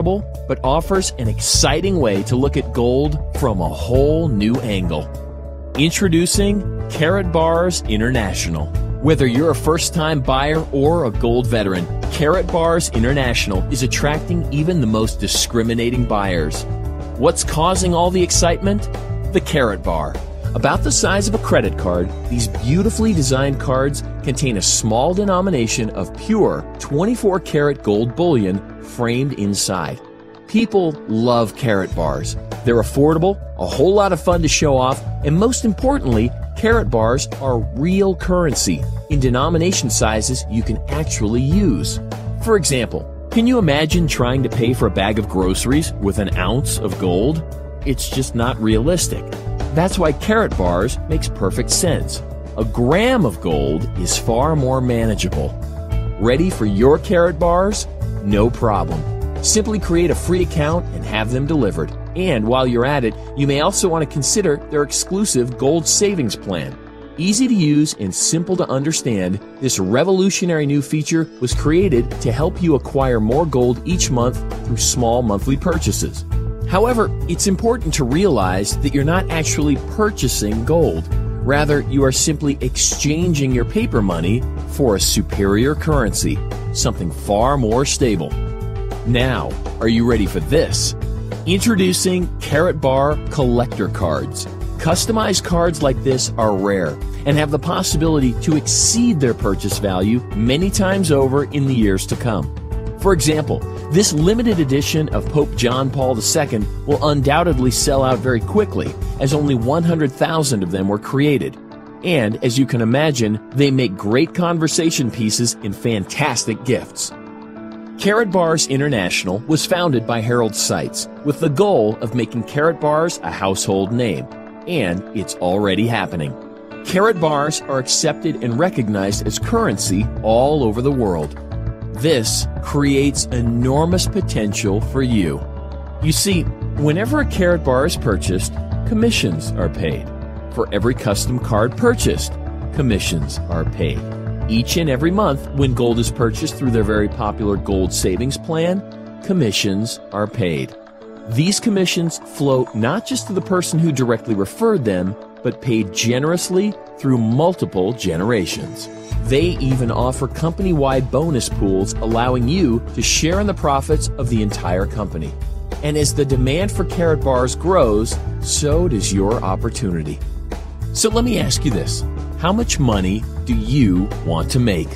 but offers an exciting way to look at gold from a whole new angle. Introducing Karatbars International. Whether you're a first-time buyer or a gold veteran, Karatbars International is attracting even the most discriminating buyers. What's causing all the excitement? The Karatbar. About the size of a credit card, these beautifully designed cards contain a small denomination of pure 24-karat gold bullion framed inside. People love Karatbars. They're affordable, a whole lot of fun to show off, and most importantly, Karatbars are real currency in denomination sizes you can actually use. For example, can you imagine trying to pay for a bag of groceries with an ounce of gold? It's just not realistic. That's why Karatbars makes perfect sense. A gram of gold is far more manageable. Ready for your Karatbars? No problem. Simply create a free account and have them delivered. And while you're at it, you may also want to consider their exclusive gold savings plan. Easy to use and simple to understand, this revolutionary new feature was created to help you acquire more gold each month through small monthly purchases. However, it's important to realize that you're not actually purchasing gold. Rather, you are simply exchanging your paper money for a superior currency, something far more stable. Now, are you ready for this? Introducing Karatbar Collector Cards. Customized cards like this are rare and have the possibility to exceed their purchase value many times over in the years to come. For example, this limited edition of Pope John Paul II will undoubtedly sell out very quickly, as only 100,000 of them were created. And, as you can imagine, they make great conversation pieces and fantastic gifts. Karatbars International was founded by Harold Seitz with the goal of making Karatbars a household name, and it's already happening. Karatbars are accepted and recognized as currency all over the world. This creates enormous potential for you. You see, whenever a Karatbar is purchased, commissions are paid. For every custom card purchased, commissions are paid. Each and every month, when gold is purchased through their very popular gold savings plan, commissions are paid. These commissions flow not just to the person who directly referred them, but paid generously through multiple generations. They even offer company-wide bonus pools, allowing you to share in the profits of the entire company. And as the demand for Karatbars grows, so does your opportunity. So let me ask you this. How much money do you want to make?